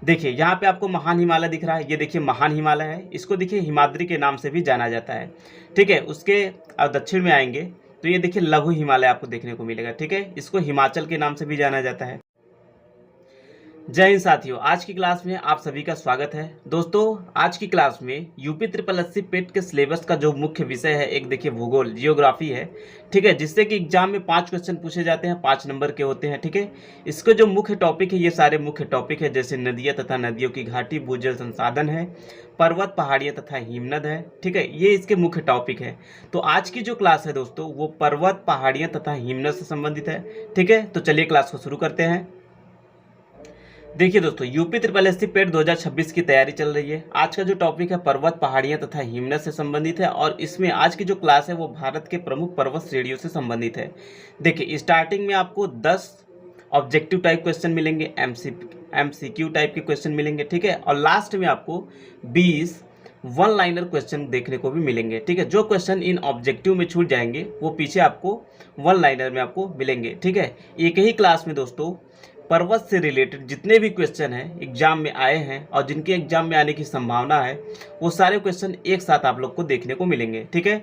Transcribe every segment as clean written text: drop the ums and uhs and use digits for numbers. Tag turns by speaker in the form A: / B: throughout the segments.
A: देखिए यहाँ पे आपको महान हिमालय दिख रहा है, ये देखिए महान हिमालय है। इसको देखिए हिमाद्री के नाम से भी जाना जाता है। ठीक है, उसके दक्षिण में आएंगे तो ये देखिए लघु हिमालय आपको देखने को मिलेगा। ठीक है, इसको हिमाचल के नाम से भी जाना जाता है। जय हिंद साथियों, आज की क्लास में आप सभी का स्वागत है। दोस्तों आज की क्लास में यूपी ट्रिपल एससी पेट के सिलेबस का जो मुख्य विषय है, एक देखिए भूगोल जियोग्राफी है। ठीक है, जिससे कि एग्जाम में 5 क्वेश्चन पूछे जाते हैं, 5 नंबर के होते हैं। ठीक है, इसके जो मुख्य टॉपिक है, ये सारे मुख्य टॉपिक है, जैसे नदियाँ तथा नदियों की घाटी, भूजल संसाधन है, पर्वत पहाड़ियाँ तथा हिमनद है। ठीक है, ये इसके मुख्य टॉपिक है। तो आज की जो क्लास है दोस्तों, वो पर्वत पहाड़ियाँ तथा हिमनद से संबंधित है। ठीक है, तो चलिए क्लास को शुरू करते हैं। देखिए दोस्तों, यूपी ट्रिपल एससी पेट 2026 की तैयारी चल रही है। आज का जो टॉपिक है पर्वत पहाड़ियां तथा हिमनद से संबंधित है, और इसमें आज की जो क्लास है वो भारत के प्रमुख पर्वत श्रेणियों से संबंधित है। देखिए स्टार्टिंग में आपको 10 ऑब्जेक्टिव टाइप क्वेश्चन मिलेंगे, एमसीक्यू टाइप के क्वेश्चन मिलेंगे। ठीक है, और लास्ट में आपको 20 वन लाइनर क्वेश्चन देखने को भी मिलेंगे। ठीक है, जो क्वेश्चन इन ऑब्जेक्टिव में छूट जाएंगे वो पीछे आपको वन लाइनर में आपको मिलेंगे। ठीक है, एक ही क्लास में दोस्तों पर्वत से रिलेटेड जितने भी क्वेश्चन हैं एग्जाम में आए हैं और जिनके एग्जाम में आने की संभावना है, वो सारे क्वेश्चन एक साथ आप लोग को देखने को मिलेंगे। ठीक है,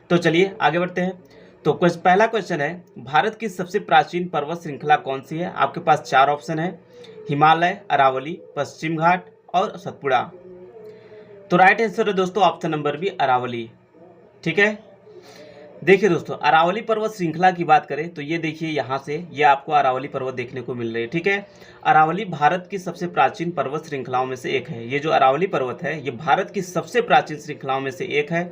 A: तो चलिए आगे बढ़ते हैं। तो पहला क्वेश्चन है, भारत की सबसे प्राचीन पर्वत श्रृंखला कौन सी है? आपके पास 4 ऑप्शन है, हिमालय, अरावली, पश्चिम घाट और सतपुड़ा। तो राइट आंसर है दोस्तों ऑप्शन नंबर बी, अरावली। ठीक है, देखिए दोस्तों अरावली पर्वत श्रृंखला की बात करें तो ये देखिए यहाँ से ये आपको अरावली पर्वत देखने को मिल रही है। ठीक है, अरावली भारत की सबसे प्राचीन पर्वत श्रृंखलाओं में से एक है। ये जो अरावली पर्वत है ये भारत की सबसे प्राचीन श्रृंखलाओं में से एक है।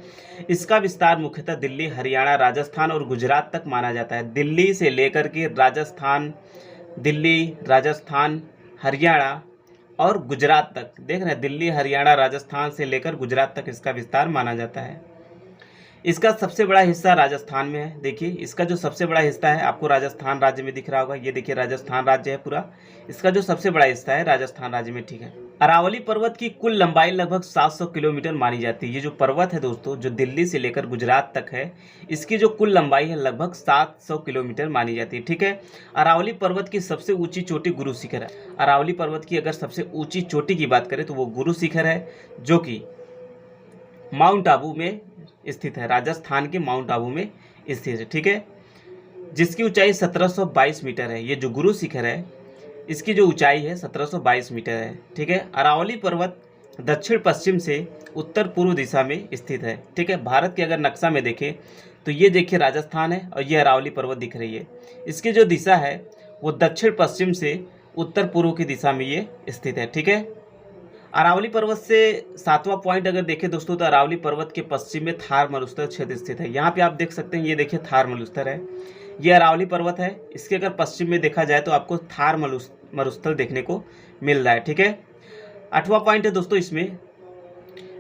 A: इसका विस्तार मुख्यतः दिल्ली, हरियाणा, राजस्थान और गुजरात तक माना जाता है। दिल्ली से लेकर के राजस्थान, दिल्ली, राजस्थान, हरियाणा और गुजरात तक, देख रहे हैं, दिल्ली, हरियाणा, राजस्थान से लेकर गुजरात तक इसका विस्तार माना जाता है। इसका सबसे बड़ा हिस्सा राजस्थान में है। देखिए इसका जो सबसे बड़ा हिस्सा है आपको राजस्थान राज्य में दिख रहा होगा, ये देखिए राजस्थान राज्य है पूरा। इसका जो सबसे बड़ा हिस्सा है राजस्थान राज्य में। ठीक है, अरावली पर्वत की कुल लंबाई लगभग 700 किलोमीटर मानी जाती है। ये जो पर्वत है दोस्तों, जो दिल्ली से लेकर गुजरात तक है, इसकी जो कुल लंबाई है लगभग 700 किलोमीटर मानी जाती है। ठीक है, अरावली पर्वत की सबसे ऊंची चोटी गुरु शिखर है। अरावली पर्वत की अगर सबसे ऊंची चोटी की बात करें तो वो गुरु शिखर है, जो कि माउंट आबू में स्थित है, राजस्थान के माउंट आबू में स्थित है। ठीक है, जिसकी ऊंचाई 1722 मीटर है। ये जो गुरु शिखर है इसकी जो ऊंचाई है 1722 मीटर है। ठीक है, अरावली पर्वत दक्षिण पश्चिम से उत्तर पूर्व दिशा में स्थित है। ठीक है, भारत के अगर नक्शा में देखें तो ये देखिए राजस्थान है और ये अरावली पर्वत दिख रही है। इसकी जो दिशा है वो दक्षिण पश्चिम से उत्तर पूर्व की दिशा में ये स्थित है। ठीक है, अरावली पर्वत से 7वां पॉइंट अगर देखें दोस्तों तो अरावली पर्वत के पश्चिम में थार मरुस्थल क्षेत्र स्थित है। यहाँ पे आप देख सकते हैं, ये देखिए थार मरुस्थल है, ये अरावली पर्वत है। इसके अगर पश्चिम में देखा जाए तो आपको थार मरुस्थल देखने को मिल रहा है। ठीक है, 8वां पॉइंट है दोस्तों इसमें,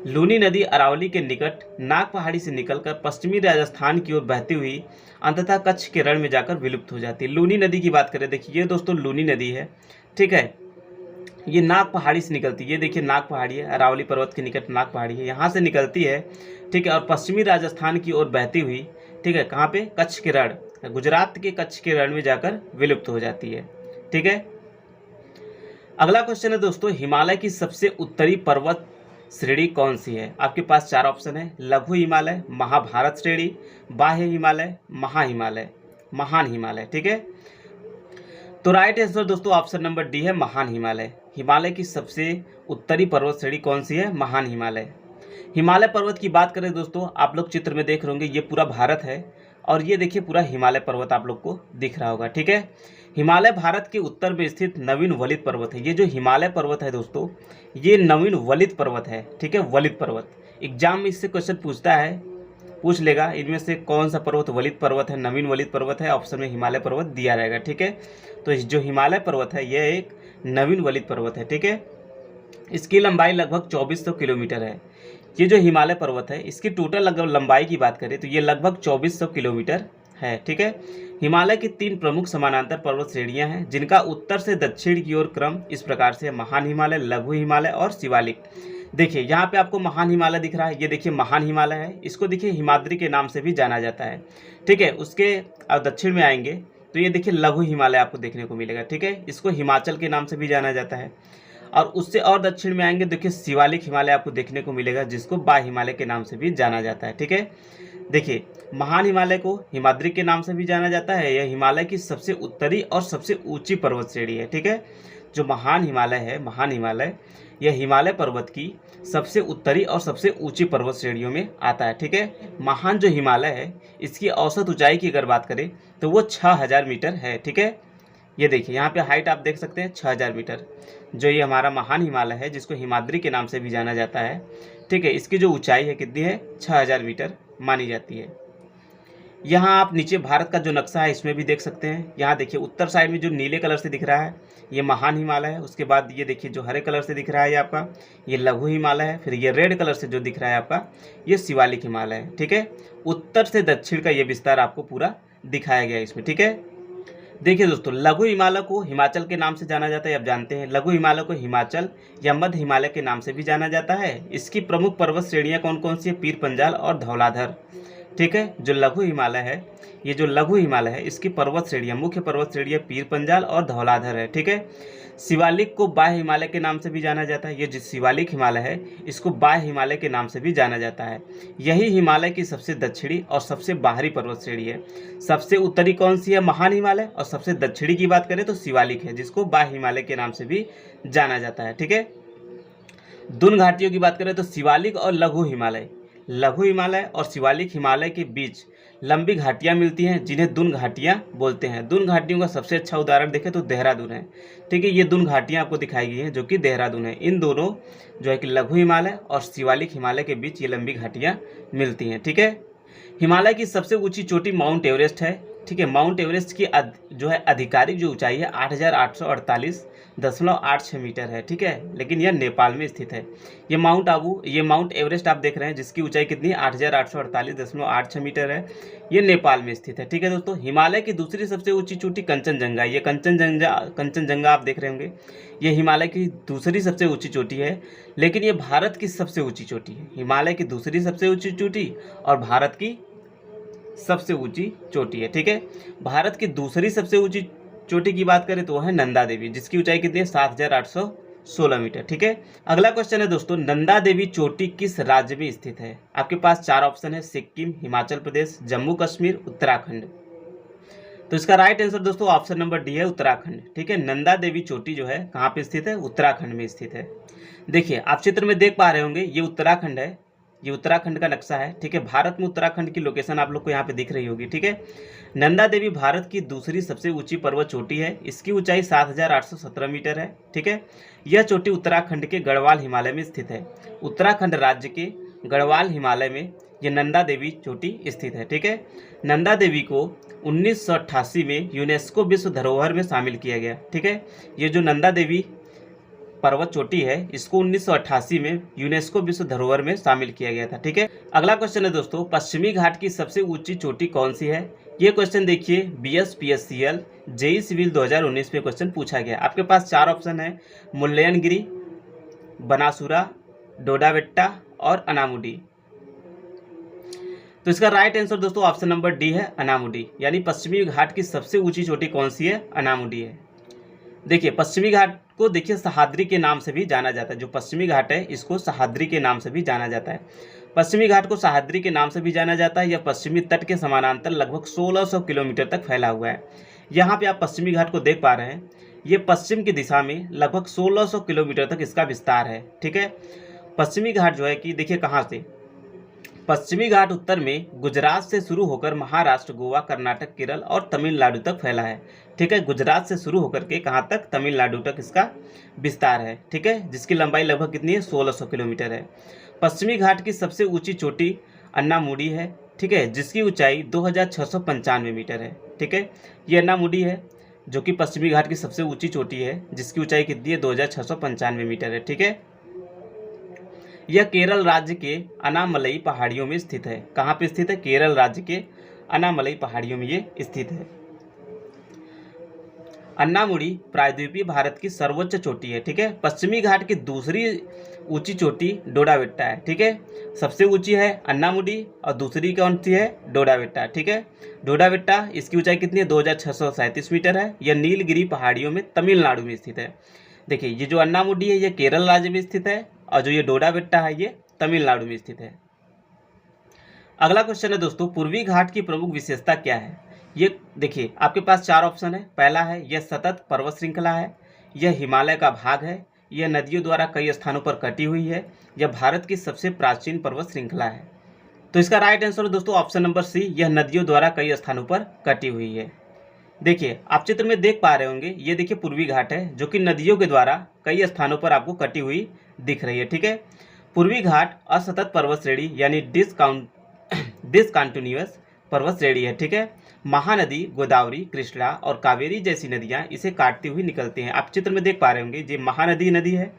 A: लूनी नदी अरावली के निकट नाग पहाड़ी से निकलकर पश्चिमी राजस्थान की ओर बहती हुई अंततः कच्छ के रण में जाकर विलुप्त हो जाती है। लूनी नदी की बात करें, देखिए ये दोस्तों लूनी नदी है। ठीक है, ये नाग पहाड़ी से निकलती है, ये देखिए नाग पहाड़ी है, अरावली पर्वत के निकट नाग पहाड़ी है, यहाँ से निकलती है। ठीक है, और पश्चिमी राजस्थान की ओर बहती हुई, ठीक है, कहाँ पे, कच्छ के रण, गुजरात के कच्छ के रण में जाकर विलुप्त हो जाती है। ठीक है, अगला क्वेश्चन है दोस्तों, हिमालय की सबसे उत्तरी पर्वत श्रेणी कौन सी है? आपके पास 4 ऑप्शन है, लघु हिमालय, महाभारत श्रेणी, बाह्य हिमालय, महाहिमालय, महान हिमालय। ठीक है, तो राइट आंसर दोस्तों ऑप्शन नंबर डी है, महान हिमालय। हिमालय की सबसे उत्तरी पर्वत श्रेणी कौन सी है? महान हिमालय। हिमालय पर्वत की बात करें दोस्तों, आप लोग चित्र में देख रहे होंगे, ये पूरा भारत है और ये देखिए पूरा हिमालय पर्वत आप लोग को दिख रहा होगा। ठीक है, हिमालय भारत के उत्तर में स्थित नवीन वलित पर्वत है। ये जो हिमालय पर्वत है दोस्तों, ये नवीन वलित पर्वत है। ठीक है, वलित पर्वत, एग्जाम में इससे क्वेश्चन पूछ लेगा, इनमें से कौन सा पर्वत वलित पर्वत है, नवीन वलित पर्वत है, ऑप्शन में हिमालय पर्वत दिया रहेगा। ठीक है, तो जो हिमालय पर्वत है यह एक नवीन वलित पर्वत है। ठीक है, इसकी लंबाई लगभग 2400 किलोमीटर है। ये जो हिमालय पर्वत है इसकी टोटल लंबाई की बात करें तो ये लगभग 2400 किलोमीटर है। ठीक है, हिमालय की 3 प्रमुख समानांतर पर्वत श्रेणियां हैं, जिनका उत्तर से दक्षिण की ओर क्रम इस प्रकार से, महान हिमालय, लघु हिमालय और शिवालिक। देखिए यहाँ पे आपको महान हिमालय दिख रहा है, ये देखिए महान हिमालय है। इसको देखिए हिमाद्री के नाम से भी जाना जाता है। ठीक है, उसके दक्षिण में आएंगे तो ये देखिए लघु हिमालय आपको देखने को मिलेगा। ठीक है, इसको हिमाचल के नाम से भी जाना जाता है। और उससे और दक्षिण में आएंगे, देखिए शिवालिक हिमालय आपको देखने को मिलेगा, जिसको बाह्य हिमालय के नाम से भी जाना जाता है। ठीक है, देखिए महान हिमालय को हिमाद्री के नाम से भी जाना जाता है। यह हिमालय की सबसे उत्तरी और सबसे ऊंची पर्वत श्रेणी है। ठीक है, जो महान हिमालय है, महान हिमालय, यह हिमालय पर्वत की सबसे उत्तरी और सबसे ऊंची पर्वत श्रेणियों में आता है। ठीक है, महान जो हिमालय है, इसकी औसत ऊंचाई की अगर बात करें तो वो 6000 मीटर है। ठीक है, ये देखिए यहाँ पे हाइट आप देख सकते हैं 6000 मीटर, जो ये हमारा महान हिमालय है, जिसको हिमाद्री के नाम से भी जाना जाता है। ठीक है, इसकी जो ऊंचाई है कितनी है, 6000 मीटर मानी जाती है। यहाँ आप नीचे भारत का जो नक्शा है इसमें भी देख सकते हैं। यहाँ देखिए उत्तर साइड में जो नीले कलर से दिख रहा है ये महान हिमालय है। उसके बाद ये देखिए जो हरे कलर से दिख रहा है ये आपका ये लघु हिमालय है। फिर ये रेड कलर से जो दिख रहा है आपका ये शिवालिक हिमालय है। ठीक है, उत्तर से दक्षिण का ये विस्तार आपको पूरा दिखाया गया है इसमें। ठीक है, देखिए दोस्तों, लघु हिमालय को हिमाचल के नाम से जाना जाता है। आप जानते हैं लघु हिमालय को हिमाचल या मध्य हिमालय के नाम से भी जाना जाता है। इसकी प्रमुख पर्वत श्रेणियां कौन कौन सी है, पीर पंजाल और धौलाधर। ठीक है, जो लघु हिमालय है, ये जो लघु हिमालय है इसकी पर्वत श्रेणियां, मुख्य पर्वत श्रेणियां पीर पंजाल और धौलाधर है। ठीक है, शिवालिक को बाह्य हिमालय के नाम से भी जाना जाता है। ये जो शिवालिक हिमालय है इसको बाह्य हिमालय के नाम से भी जाना जाता है। यही हिमालय की सबसे दक्षिणी और सबसे बाहरी पर्वत श्रेणी है। सबसे उत्तरी कौन सी है, महान हिमालय, और सबसे दक्षिणी की बात करें तो शिवालिक है, जिसको बाह्य हिमालय के नाम से भी जाना जाता है। ठीक है, दुन घाटियों की बात करें तो शिवालिक और लघु हिमालय और शिवालिक हिमालय के बीच लंबी घाटियां मिलती हैं, जिन्हें दुन घाटियां बोलते हैं। दुन घाटियों का सबसे अच्छा उदाहरण देखें तो देहरादून है। ठीक है, ये दुन घाटियां आपको दिखाई गई हैं जो कि देहरादून है। इन दोनों जो है कि लघु हिमालय और शिवालिक हिमालय के बीच ये लंबी घाटियां मिलती हैं। ठीक है, हिमालय की सबसे ऊंची चोटी माउंट एवरेस्ट है। ठीक है, माउंट एवरेस्ट की जो है आधिकारिक जो ऊंचाई है 8848.86 मीटर है। ठीक है, लेकिन यह नेपाल में स्थित है। ये माउंट एवरेस्ट आप देख रहे हैं जिसकी ऊंचाई कितनी है 8848.86 मीटर है। ये नेपाल में स्थित है। ठीक है दोस्तों, हिमालय की दूसरी सबसे ऊंची चोटी कंचनजंगा, ये कंचनजंगा आप देख रहे होंगे, ये हिमालय की दूसरी सबसे ऊंची चोटी है, लेकिन ये भारत की सबसे ऊंची चोटी है। हिमालय की दूसरी सबसे ऊंची चोटी और भारत की सबसे ऊंची चोटी है। ठीक है, भारत की दूसरी सबसे ऊंची चोटी की बात करें तो वह है नंदा देवी, जिसकी ऊंचाई कितनी है 7816 मीटर। ठीक है, अगला क्वेश्चन है दोस्तों, नंदा देवी चोटी किस राज्य में स्थित है। आपके पास 4 ऑप्शन है, सिक्किम, हिमाचल प्रदेश, जम्मू कश्मीर, उत्तराखंड। तो इसका राइट आंसर दोस्तों ऑप्शन नंबर डी है, उत्तराखंड। ठीक है, नंदा देवी चोटी जो है कहाँ पे स्थित है, उत्तराखंड में स्थित है। देखिए आप चित्र में देख पा रहे होंगे ये उत्तराखंड है, ये उत्तराखंड का नक्शा है। ठीक है, भारत में उत्तराखंड की लोकेशन आप लोग को यहाँ पे दिख रही होगी। ठीक है, नंदा देवी भारत की दूसरी सबसे ऊंची पर्वत चोटी है। इसकी ऊंचाई 7817 मीटर है। ठीक है, यह चोटी उत्तराखंड के गढ़वाल हिमालय में स्थित है। उत्तराखंड राज्य के गढ़वाल हिमालय में यह नंदा देवी चोटी स्थित है। ठीक है, नंदा देवी को 1988 में यूनेस्को विश्व धरोहर में शामिल किया गया। ठीक है, ये जो नंदा देवी पर्वत चोटी है इसको 1988 में यूनेस्को विश्व धरोहर में शामिल किया गया था। ठीक है, अगला क्वेश्चन है दोस्तों, पश्चिमी घाट की सबसे ऊंची चोटी कौन सी है। ये क्वेश्चन देखिए BSPSCL जेई सिविल 2019 में क्वेश्चन पूछा गया। आपके पास 4 ऑप्शन है, मुल्लयनगिरी, बनासुरा, डोडाबेट्टा और अनामुडी। तो इसका राइट आंसर दोस्तों ऑप्शन नंबर डी है, अनामुडी। यानी पश्चिमी घाट की सबसे ऊंची चोटी कौन सी है, अनामुडी है। देखिए पश्चिमी घाट को देखिए सह्याद्री के नाम से भी जाना जाता है। जो पश्चिमी घाट है इसको सह्याद्री के नाम से भी जाना जाता है। पश्चिमी घाट को सह्याद्री के नाम से भी जाना जाता है। यह पश्चिमी तट के समानांतर लगभग 1600 किलोमीटर तक फैला हुआ है। यहाँ पे आप पश्चिमी घाट को देख पा रहे हैं, ये पश्चिम की दिशा में लगभग 1600 किलोमीटर तक इसका विस्तार है। ठीक है, पश्चिमी घाट जो है कि देखिए कहाँ से, पश्चिमी घाट उत्तर में गुजरात से शुरू होकर महाराष्ट्र, गोवा, कर्नाटक, केरल और तमिलनाडु तक फैला है। ठीक है, गुजरात से शुरू होकर के कहाँ तक, तमिलनाडु तक इसका विस्तार है। ठीक है, जिसकी लंबाई लगभग कितनी है, 1600 किलोमीटर है। पश्चिमी घाट की सबसे ऊंची चोटी अन्नामुडी है। ठीक है, जिसकी ऊंचाई 2695 मीटर है। ठीक है, ये अन्नामुडी है जो कि पश्चिमी घाट की सबसे ऊंची चोटी है, जिसकी ऊंचाई कितनी है 2695 मीटर है। ठीक है, यह केरल राज्य के अनामलई पहाड़ियों में स्थित है। कहाँ पे स्थित है, केरल राज्य के अनामलई पहाड़ियों में ये स्थित है। अन्नामुडी प्रायद्वीपीय भारत की सर्वोच्च चोटी है। ठीक है, पश्चिमी घाट की दूसरी ऊंची चोटी डोडाबेट्टा है। ठीक है, सबसे ऊंची है अन्नामुडी और दूसरी कौन सी है, डोडाबेट्टा। ठीक है, डोडाबेट्टा इसकी ऊंचाई कितनी है 2637 मीटर है। यह नीलगिरी पहाड़ियों में तमिलनाडु में स्थित है। देखिए ये जो अन्नामुडी है ये केरल राज्य में स्थित है, और जो ये डोडा बेट्टा है ये तमिलनाडु में स्थित है। अगला क्वेश्चन है दोस्तों, पूर्वी घाट की प्रमुख विशेषता क्या है? ये देखिए आपके पास 4 ऑप्शन है। पहला है यह सतत पर्वत श्रृंखला है, यह हिमालय का भाग है, यह नदियों द्वारा कई स्थानों पर कटी हुई है, यह भारत की सबसे प्राचीन पर्वत श्रृंखला है। तो इसका राइट आंसर है दोस्तों ऑप्शन नंबर सी, यह नदियों द्वारा कई स्थानों पर कटी हुई है। देखिए आप चित्र में देख पा रहे होंगे, ये देखिए पूर्वी घाट है जो कि नदियों के द्वारा कई स्थानों पर आपको कटी हुई दिख रही है। ठीक है, पूर्वी घाट असतत पर्वत श्रेणी यानी डिसकंटिन्यूअस पर्वत श्रेणी है। ठीक है, महानदी गोदावरी, कृष्णा और कावेरी जैसी नदियां इसे काटती हुई निकलती हैं। आप चित्र में देख पा रहे होंगे, ये महानदी नदी है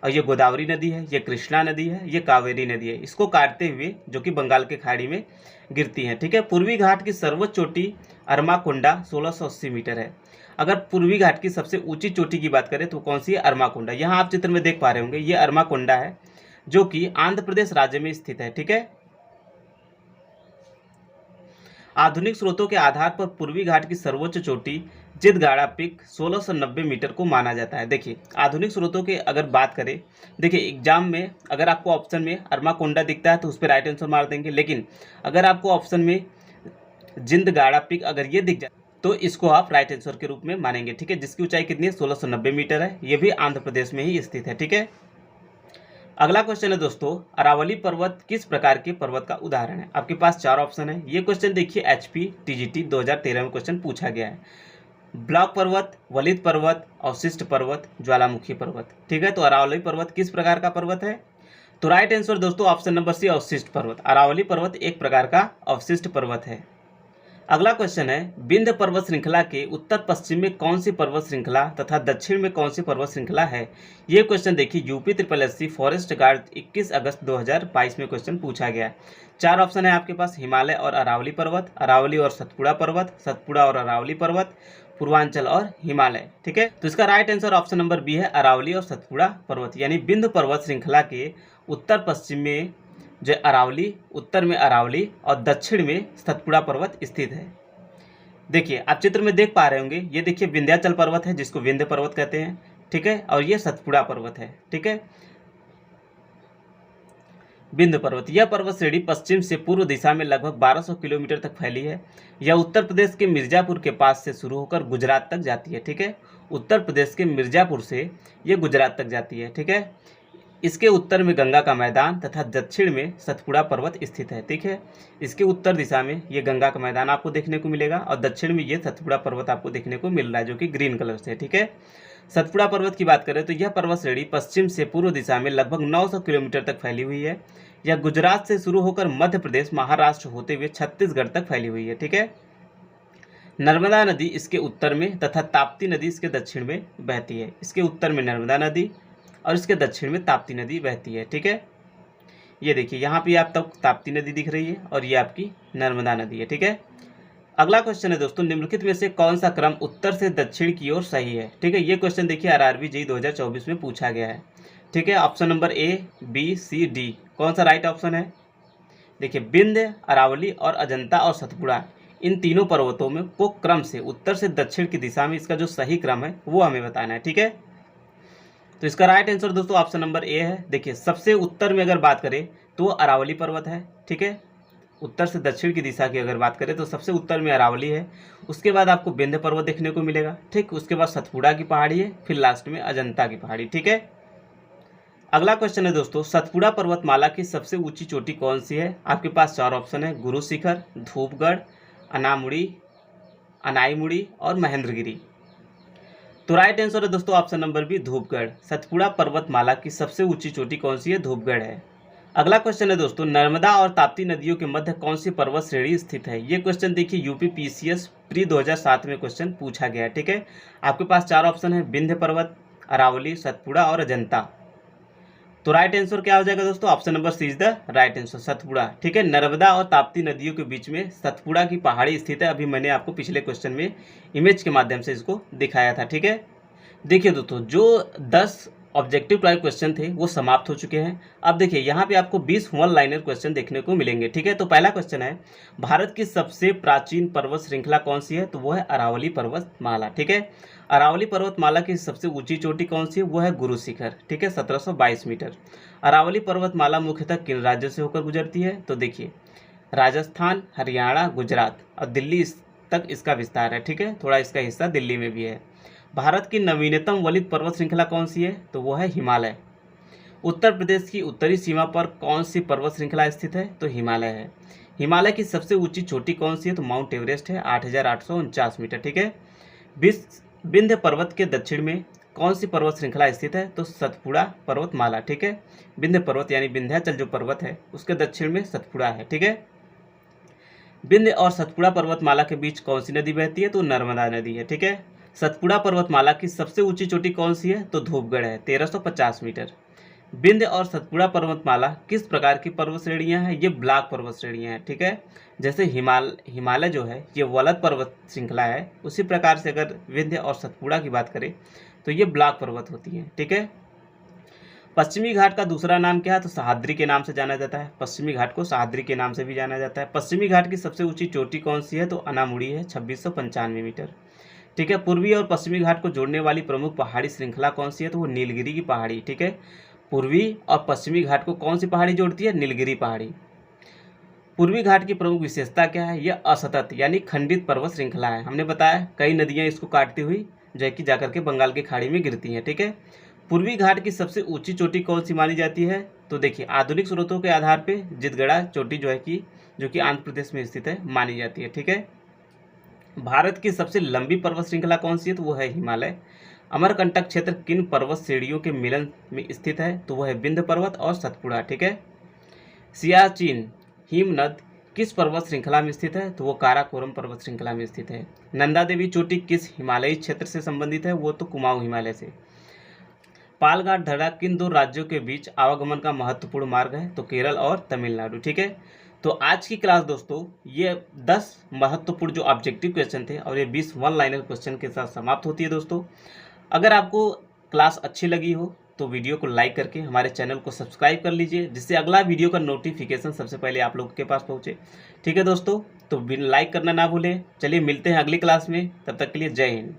A: और ये गोदावरी नदी है, ये कृष्णा नदी है, ये कावेरी नदी है, इसको काटते हुए जो कि बंगाल के खाड़ी में गिरती हैं। ठीक है, पूर्वी घाट की सर्वोच्च चोटी अरमाकोंडा 1680 मीटर है। अगर पूर्वी घाट की सबसे ऊंची चोटी की बात करें तो कौन सी है? अरमाकोंडा। यहाँ आप चित्र में देख पा रहे होंगे, ये अरमाकोंडा है जो कि आंध्र प्रदेश राज्य में स्थित है। ठीक है, आधुनिक स्रोतों के आधार पर पूर्वी घाट की सर्वोच्च चोटी जिदगाड़ा पीक 1690 मीटर को माना जाता है। देखिए आधुनिक स्रोतों के अगर बात करें, देखिए एग्जाम में अगर आपको ऑप्शन में अरमाकोंडा दिखता है तो उस पर राइट आंसर मार देंगे, लेकिन अगर आपको ऑप्शन में जिंदगाड़ा पीक अगर ये दिख जाए तो इसको आप राइट आंसर के रूप में मानेंगे। ठीक है, जिसकी ऊंचाई कितनी है? 1690 मीटर है, ये भी आंध्र प्रदेश में ही स्थित है। ठीक है, अगला क्वेश्चन है दोस्तों, अरावली पर्वत किस प्रकार के पर्वत का उदाहरण है? आपके पास 4 ऑप्शन है। ये क्वेश्चन देखिए HP TGT 2013 में क्वेश्चन पूछा गया है। ब्लॉक पर्वत, वलित पर्वत, अवशिष्ट पर्वत, ज्वालामुखी पर्वत। ठीक है, तो अरावली पर्वत किस प्रकार का पर्वत है? तो राइट आंसर दोस्तों ऑप्शन नंबर सी, अवशिष्ट पर्वत। अरावली पर्वत एक प्रकार का अवशिष्ट पर्वत है। अगला क्वेश्चन है, विंध्य पर्वत श्रृंखला के उत्तर पश्चिम में कौन सी पर्वत श्रृंखला तथा दक्षिण में कौन सी पर्वत श्रृंखला है? ये क्वेश्चन देखिए यूपी SSSC फॉरेस्ट गार्ड 21 अगस्त 2022 में क्वेश्चन पूछा गया है। 4 ऑप्शन है आपके पास, हिमालय और अरावली पर्वत, अरावली और सतपुड़ा पर्वत, सतपुड़ा और अरावली पर्वत, पूर्वांचल और हिमालय। ठीक है, तो इसका right answer option number B है, अरावली और सतपुड़ा पर्वत। यानी विंध्य पर्वत श्रृंखला के उत्तर पश्चिम में जो अरावली, उत्तर में अरावली और दक्षिण में सतपुड़ा पर्वत स्थित है। देखिए आप चित्र में देख पा रहे होंगे, ये देखिए विंध्याचल पर्वत है जिसको विंध्य पर्वत कहते हैं। ठीक है, और ये सतपुड़ा पर्वत है। ठीक है, विंध्य पर्वत, यह पर्वत श्रेणी पश्चिम से पूर्व दिशा में लगभग 1200 किलोमीटर तक फैली है। यह उत्तर प्रदेश के मिर्जापुर के पास से शुरू होकर गुजरात तक जाती है। ठीक है, उत्तर प्रदेश के मिर्जापुर से ये गुजरात तक जाती है। ठीक है, इसके उत्तर में गंगा का मैदान तथा दक्षिण में सतपुड़ा पर्वत स्थित है। ठीक है, इसके उत्तर दिशा में ये गंगा का मैदान आपको देखने को मिलेगा और दक्षिण में ये सतपुड़ा पर्वत आपको देखने को मिल रहा है जो कि ग्रीन कलर से। ठीक है, सतपुड़ा पर्वत की बात करें तो यह पर्वत श्रेणी पश्चिम से पूर्व दिशा में लगभग 900 किलोमीटर तक फैली हुई है। यह गुजरात से शुरू होकर मध्य प्रदेश, महाराष्ट्र होते हुए छत्तीसगढ़ तक फैली हुई है। ठीक है, नर्मदा नदी इसके उत्तर में तथा ताप्ती नदी इसके दक्षिण में बहती है। इसके उत्तर में नर्मदा नदी और इसके दक्षिण में ताप्ती नदी बहती है। ठीक है, ये देखिए यहाँ पे आप तक ताप्ती नदी दिख रही है और ये आपकी नर्मदा नदी है। ठीक है, अगला क्वेश्चन है दोस्तों, निम्नलिखित में से कौन सा क्रम उत्तर से दक्षिण की ओर सही है? ठीक है, ये क्वेश्चन देखिए RRB JEE 2024 में पूछा गया है। ठीक है, option number A, B, C, D कौन सा राइट ऑप्शन है? देखिए विंध्य, अरावली और अजंता और सतपुड़ा, इन तीनों पर्वतों में को क्रम से उत्तर से दक्षिण की दिशा में इसका जो सही क्रम है वो हमें बताना है। ठीक है, तो इसका राइट आंसर दोस्तों ऑप्शन नंबर A है। देखिए सबसे उत्तर में अगर बात करें तो अरावली पर्वत है। ठीक है, उत्तर से दक्षिण की दिशा की अगर बात करें तो सबसे उत्तर में अरावली है, उसके बाद आपको विंध्य पर्वत देखने को मिलेगा। ठीक, उसके बाद सतपुड़ा की पहाड़ी है, फिर लास्ट में अजंता की पहाड़ी। ठीक है, अगला क्वेश्चन है दोस्तों, सतपुड़ा पर्वतमाला की सबसे ऊंची चोटी कौन सी है? आपके पास 4 ऑप्शन है, गुरु शिखर, धूपगढ़, अनामुड़ी, अनाईमुड़ी और महेंद्रगिरी। तो राइट आंसर है दोस्तों option number B, Dhupgarh. Satpura पर्वतमाला की सबसे ऊंची चोटी कौन सी है? धूपगढ़ है। अगला क्वेश्चन है दोस्तों, नर्मदा और ताप्ती नदियों के मध्य कौन सी पर्वत श्रेणी स्थित है? ये क्वेश्चन देखिए यूपी PCS प्री 2007 में क्वेश्चन पूछा गया है। ठीक है, आपके पास 4 ऑप्शन है, विंध्य पर्वत, अरावली, सतपुड़ा और अजंता। तो राइट आंसर क्या हो जाएगा दोस्तों? Option number C is the right answer, Satpura. ठीक है, नर्मदा और ताप्ती नदियों के बीच में सतपुड़ा की पहाड़ी स्थित है। अभी मैंने आपको पिछले क्वेश्चन में इमेज के माध्यम से इसको दिखाया था। ठीक है, देखिए दोस्तों जो 10 ऑब्जेक्टिव टाइप क्वेश्चन थे वो समाप्त हो चुके हैं। अब देखिए यहाँ पे आपको 20 वन लाइनर क्वेश्चन देखने को मिलेंगे। ठीक है, तो पहला क्वेश्चन है, भारत की सबसे प्राचीन पर्वत श्रृंखला कौन सी है? तो वो है अरावली पर्वतमाला। ठीक है, अरावली पर्वतमाला की सबसे ऊंची चोटी कौन सी है? वो है गुरु शिखर, ठीक है, 1722 मीटर। अरावली पर्वतमाला मुख्यतः किन राज्यों से होकर गुजरती है? तो देखिए राजस्थान, हरियाणा, गुजरात और दिल्ली तक इसका विस्तार है, ठीक है, थोड़ा इसका हिस्सा दिल्ली में भी है। भारत की नवीनतम वलित पर्वत श्रृंखला कौन सी है? तो वो है हिमालय। उत्तर प्रदेश की उत्तरी सीमा पर कौन सी पर्वत श्रृंखला स्थित है? तो हिमालय है। हिमालय की सबसे ऊंची चोटी कौन सी है? तो माउंट एवरेस्ट है, 8,849 मीटर, ठीक है। विंध्य पर्वत के दक्षिण में कौन सी पर्वत श्रृंखला स्थित है? तो सतपुड़ा पर्वतमाला, ठीक है। विंध्य पर्वत यानी विंध्याचल जो पर्वत है उसके दक्षिण में सतपुड़ा है, ठीक है। विंध्य और सतपुड़ा पर्वतमाला के बीच कौन सी नदी बहती है? तो नर्मदा नदी है, ठीक है। सतपुड़ा पर्वतमाला की सबसे ऊंची चोटी कौन सी है? तो धूपगढ़ है, 1350 मीटर। विंध्य और सतपुड़ा पर्वतमाला किस प्रकार की पर्वत श्रेणियां हैं? ये ब्लॉक पर्वत श्रेणियां हैं, ठीक है। जैसे हिमालय जो है ये वलद पर्वत श्रृंखला है, उसी प्रकार से अगर विंध्य और सतपुड़ा की बात करें तो ये ब्लॉक पर्वत होती हैं, ठीक है। पश्चिमी घाट का दूसरा नाम क्या है? तो सह्याद्री के नाम से जाना जाता है। पश्चिमी घाट को सह्याद्री के नाम से भी जाना जाता है। पश्चिमी घाट की सबसे ऊंची चोटी कौन सी है? तो अनामुड़ी है, 2695 मीटर, ठीक है। पूर्वी और पश्चिमी घाट को जोड़ने वाली प्रमुख पहाड़ी श्रृंखला कौन सी है? तो वो नीलगिरी की पहाड़ी, ठीक है। पूर्वी और पश्चिमी घाट को कौन सी पहाड़ी जोड़ती है? नीलगिरी पहाड़ी। पूर्वी घाट की प्रमुख विशेषता क्या है? यह असतत यानी खंडित पर्वत श्रृंखला है। हमने बताया कई नदियां इसको काटती हुई जो है कि जाकर के बंगाल की खाड़ी में गिरती हैं, ठीक है। पूर्वी घाट की सबसे ऊंची चोटी कौन सी मानी जाती है? तो देखिए आधुनिक स्रोतों के आधार पर जितगड़ा चोटी जो है कि जो कि आंध्र प्रदेश में स्थित है मानी जाती है, ठीक है। भारत की सबसे लंबी पर्वत श्रृंखला कौन सी है? तो वो है हिमालय। अमरकंटक क्षेत्र किन पर्वत श्रेणियों के मिलन में स्थित है? तो वह है विंध्य पर्वत और सतपुड़ा, ठीक है। सियाचिन हिमनद किस पर्वत श्रृंखला में स्थित है? तो वो काराकोरम पर्वत श्रृंखला में स्थित है। नंदा देवी चोटी किस हिमालयी क्षेत्र से संबंधित है? वो तो कुमाऊं हिमालय से। पालघाट धड़ा किन दो राज्यों के बीच आवागमन का महत्वपूर्ण मार्ग है? तो केरल और तमिलनाडु, ठीक है। तो आज की क्लास दोस्तों ये 10 महत्वपूर्ण जो ऑब्जेक्टिव क्वेश्चन थे और ये 20 वन लाइनर क्वेश्चन के साथ समाप्त होती है दोस्तों। अगर आपको क्लास अच्छी लगी हो तो वीडियो को लाइक करके हमारे चैनल को सब्सक्राइब कर लीजिए, जिससे अगला वीडियो का नोटिफिकेशन सबसे पहले आप लोगों के पास पहुंचे, ठीक है दोस्तों। तो लाइक करना ना भूलें। चलिए मिलते हैं अगली क्लास में, तब तक के लिए जय हिंद।